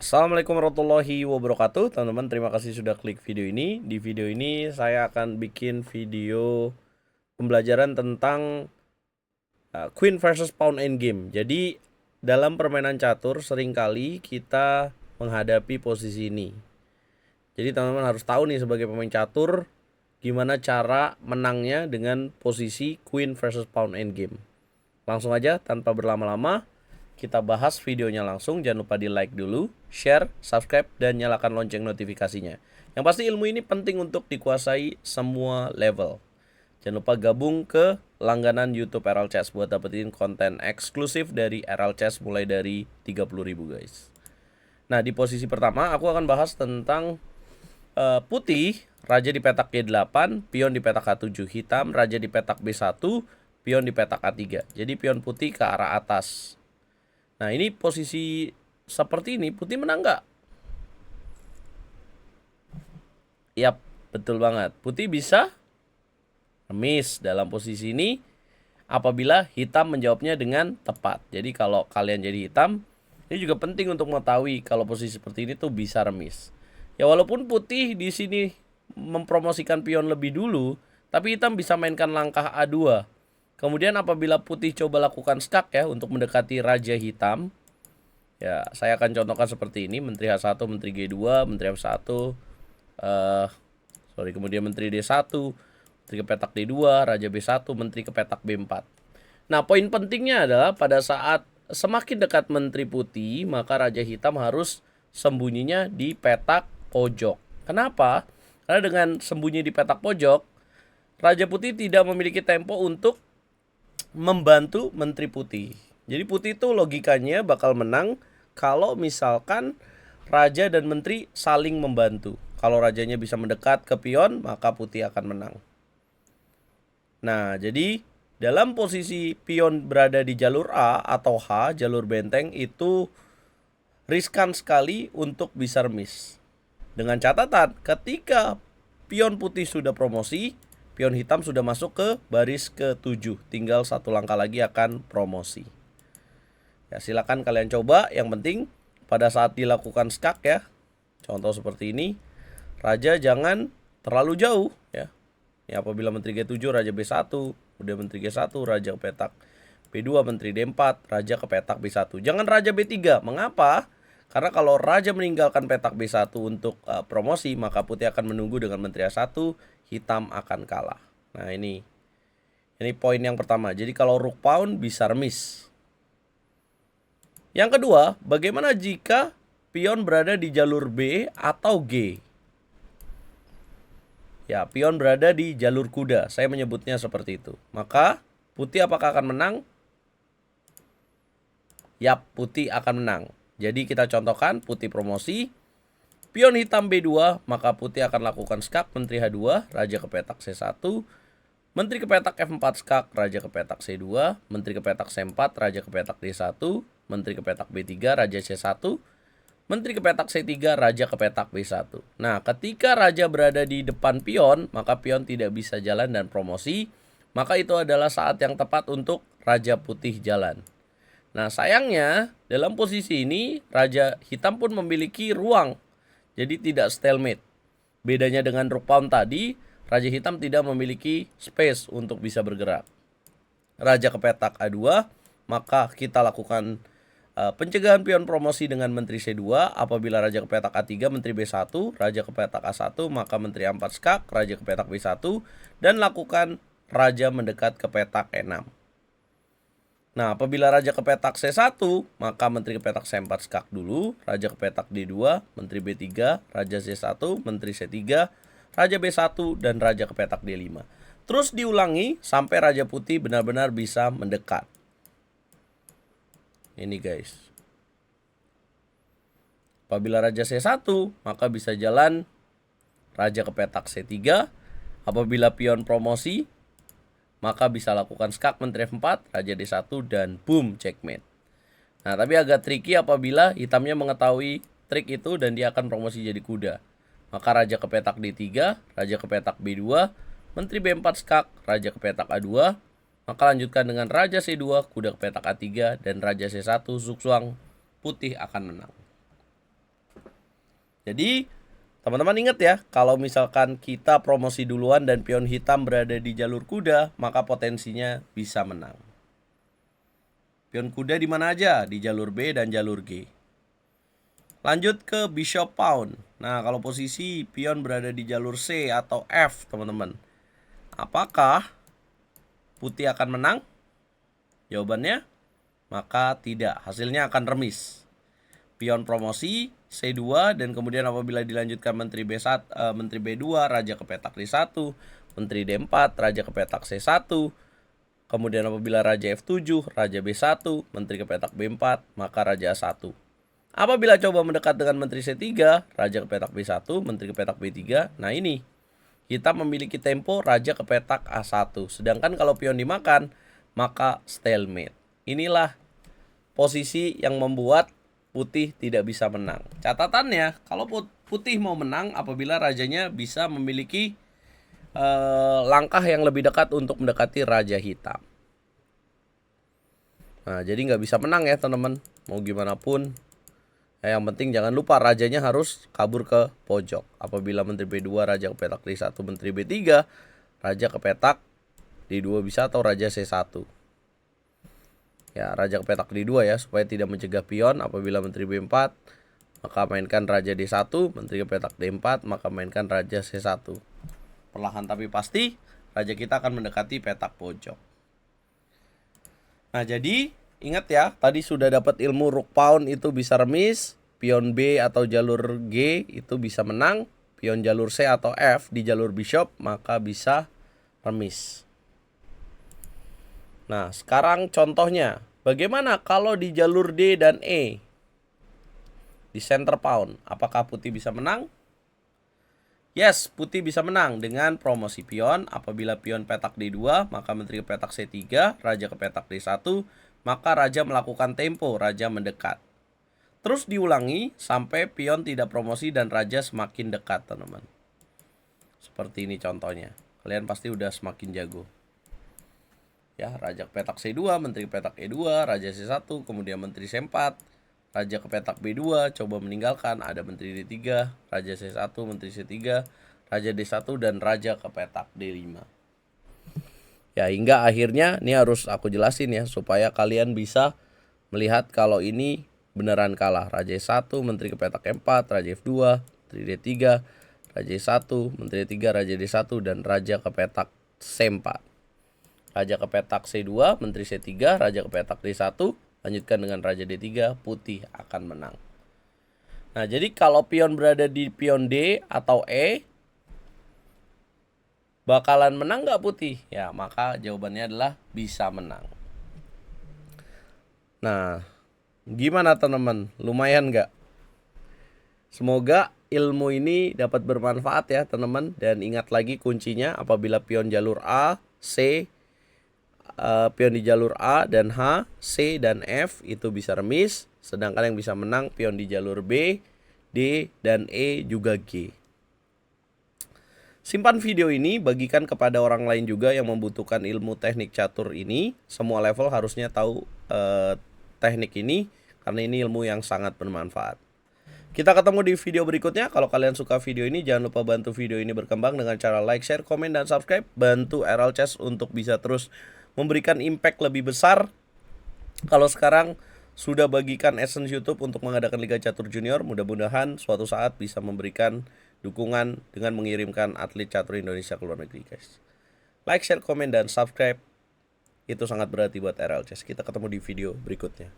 Assalamualaikum warahmatullahi wabarakatuh. Teman-teman, terima kasih sudah klik video ini. Di video ini saya akan bikin video pembelajaran tentang Queen versus Pawn Endgame. Jadi dalam permainan catur seringkali kita menghadapi posisi ini. Jadi teman-teman harus tahu nih sebagai pemain catur gimana cara menangnya dengan posisi Queen versus Pawn Endgame. Langsung aja tanpa berlama-lama kita bahas videonya langsung. Jangan lupa di like dulu, share, subscribe, dan nyalakan lonceng notifikasinya. Yang pasti ilmu ini penting untuk dikuasai semua level. Jangan lupa gabung ke langganan YouTube RL Chess buat dapetin konten eksklusif dari RL Chess mulai dari 30.000 guys. Nah, di posisi pertama aku akan bahas tentang putih, raja di petak G8, pion di petak H7, hitam, raja di petak B1, pion di petak A3. Jadi pion putih ke arah atas. Nah, ini posisi seperti ini, putih menang nggak? Yap, betul banget. Putih bisa remis dalam posisi ini apabila hitam menjawabnya dengan tepat. Jadi kalau kalian jadi hitam, ini juga penting untuk mengetahui kalau posisi seperti ini tuh bisa remis. Ya walaupun putih di sini mempromosikan pion lebih dulu, tapi hitam bisa mainkan langkah A2. Kemudian apabila putih coba lakukan skak ya untuk mendekati raja hitam, ya, saya akan contohkan seperti ini. Menteri H1, Menteri G2, Menteri F1, kemudian Menteri D1, Menteri ke petak D2, Raja B1, Menteri ke petak B4. Nah, poin pentingnya adalah pada saat semakin dekat Menteri Putih, maka Raja Hitam harus sembunyinya di petak pojok. Kenapa? Karena dengan sembunyi di petak pojok, Raja Putih tidak memiliki tempo untuk membantu Menteri Putih. Jadi Putih itu logikanya bakal menang kalau misalkan raja dan menteri saling membantu. Kalau rajanya bisa mendekat ke pion, maka putih akan menang. Nah, jadi dalam posisi pion berada di jalur A atau H, jalur benteng, itu riskan sekali untuk bisa remis. Dengan catatan, ketika pion putih sudah promosi, pion hitam sudah masuk ke baris ke-7. Tinggal satu langkah lagi akan promosi. Ya, silakan kalian coba. Yang penting pada saat dilakukan skak ya, contoh seperti ini, raja jangan terlalu jauh ya. Ya, apabila menteri G7, raja B1, kemudian menteri G1, raja ke petak B2, menteri D4, raja ke petak B1. Jangan raja B3. Mengapa? Karena kalau raja meninggalkan petak B1 untuk promosi, maka putih akan menunggu dengan menteri A1, hitam akan kalah. Nah, ini poin yang pertama. Jadi kalau rook pawn bisa remis. Yang kedua, bagaimana jika pion berada di jalur B atau G? Ya, pion berada di jalur kuda. Saya menyebutnya seperti itu. Maka, putih apakah akan menang? Yap, putih akan menang. Jadi kita contohkan putih promosi. Pion hitam B2, maka putih akan lakukan skak menteri H2, raja ke petak C1. Menteri ke petak F4 skak, raja ke petak C2, menteri ke petak C4, raja ke petak D1, menteri ke petak B3, raja C1, menteri ke petak C3, raja ke petak B1. Nah, ketika raja berada di depan pion, maka pion tidak bisa jalan dan promosi, maka itu adalah saat yang tepat untuk raja putih jalan. Nah, sayangnya dalam posisi ini raja hitam pun memiliki ruang, jadi tidak stalemate. Bedanya dengan rook pawn tadi, raja hitam tidak memiliki space untuk bisa bergerak. Raja ke petak A2, maka kita lakukan pencegahan pion promosi dengan menteri C2. Apabila raja ke petak A3, menteri B1, raja ke petak A1, maka menteri A4 skak, raja ke petak B1, dan lakukan raja mendekat ke petak E6. Nah, apabila raja ke petak C1, maka menteri ke petak C4 skak dulu, raja ke petak D2, menteri B3, raja C1, menteri C3, raja B1, dan raja ke petak D5. Terus diulangi sampai raja putih benar-benar bisa mendekat. Ini guys. Apabila raja C1, maka bisa jalan raja ke petak C3. Apabila pion promosi, maka bisa lakukan skak menteri F4, raja D1, dan boom, checkmate. Nah, tapi agak tricky apabila hitamnya mengetahui trik itu dan dia akan promosi jadi kuda. Maka raja ke petak D3, raja ke petak B2, menteri B4 skak, raja ke petak A2, maka lanjutkan dengan raja C2, kuda ke petak A3, dan raja C1, zugzwang, putih akan menang. Jadi teman-teman ingat ya, kalau misalkan kita promosi duluan dan pion hitam berada di jalur kuda, maka potensinya bisa menang. Pion kuda di mana aja? Di jalur B dan jalur G. Lanjut ke bishop pawn. Nah, kalau posisi pion berada di jalur C atau F, teman-teman, apakah putih akan menang? Jawabannya, maka tidak. Hasilnya akan remis. Pion promosi C2 dan kemudian apabila dilanjutkan menteri menteri B2, raja ke petak D1, menteri D4, raja ke petak C1. Kemudian apabila raja F7, raja B1, menteri ke petak B4, maka raja A1. Apabila coba mendekat dengan menteri C3, raja ke petak B1, menteri ke petak B3. Nah ini, kita memiliki tempo raja ke petak A1. Sedangkan kalau pion dimakan, maka stalemate. Inilah posisi yang membuat putih tidak bisa menang. Catatannya, kalau putih mau menang apabila rajanya bisa memiliki langkah yang lebih dekat untuk mendekati raja hitam. Nah, jadi nggak bisa menang ya teman-teman. Mau gimana pun. Yang penting jangan lupa rajanya harus kabur ke pojok. Apabila menteri B2 raja ke petak D1, menteri B3 raja ke petak D2 bisa atau raja C1. Ya, raja ke petak D2 ya, supaya tidak mencegah pion. Apabila menteri B4, maka mainkan raja D1, menteri ke petak D4, maka mainkan raja C1. Perlahan tapi pasti, raja kita akan mendekati petak pojok. Nah, jadi ingat ya, tadi sudah dapat ilmu rook pawn itu bisa remis, pion B atau jalur G itu bisa menang, pion jalur C atau F di jalur bishop maka bisa remis. Nah, sekarang contohnya, bagaimana kalau di jalur D dan E? Di center pawn, apakah putih bisa menang? Yes, putih bisa menang dengan promosi pion. Apabila pion petak D2, maka menteri ke petak C3, raja ke petak D1, maka raja melakukan tempo, raja mendekat. Terus diulangi sampai pion tidak promosi dan raja semakin dekat, teman-teman. Seperti ini contohnya. Kalian pasti udah semakin jago. Ya, raja ke petak C2, menteri ke petak E2, raja C1, kemudian menteri C4, raja ke petak B2, coba meninggalkan, ada menteri D3, raja C1, menteri C3, raja D1, dan raja ke petak D5. Ya, hingga akhirnya ini harus aku jelasin ya, supaya kalian bisa melihat kalau ini beneran kalah. Raja E1, menteri ke petak E4, raja F2, menteri D3, raja E1, menteri D3, raja D1, dan raja ke petak C4. Raja ke petak C2, menteri C3, raja ke petak D1, lanjutkan dengan raja D3, putih akan menang. Nah, jadi kalau pion berada di pion D atau E, bakalan menang nggak putih? Ya, maka jawabannya adalah bisa menang. Nah, gimana teman-teman? Lumayan nggak? Semoga ilmu ini dapat bermanfaat ya teman-teman. Dan ingat lagi kuncinya, apabila pion jalur A, C, pion di jalur A dan H, C dan F itu bisa remis, sedangkan yang bisa menang pion di jalur B, D dan E juga G. Simpan video ini, bagikan kepada orang lain juga yang membutuhkan ilmu teknik catur ini. Semua level harusnya tahu teknik ini karena ini ilmu yang sangat bermanfaat. Kita ketemu di video berikutnya. Kalau kalian suka video ini, jangan lupa bantu video ini berkembang dengan cara like, share, komen, dan subscribe. Bantu RL Chess untuk bisa terus memberikan impact lebih besar. Kalau sekarang sudah bagikan essence YouTube untuk mengadakan Liga Catur Junior, mudah-mudahan suatu saat bisa memberikan dukungan dengan mengirimkan atlet catur Indonesia ke luar negeri, guys. Like, share, komen, dan subscribe. Itu sangat berarti buat RL Chess. Kita ketemu di video berikutnya.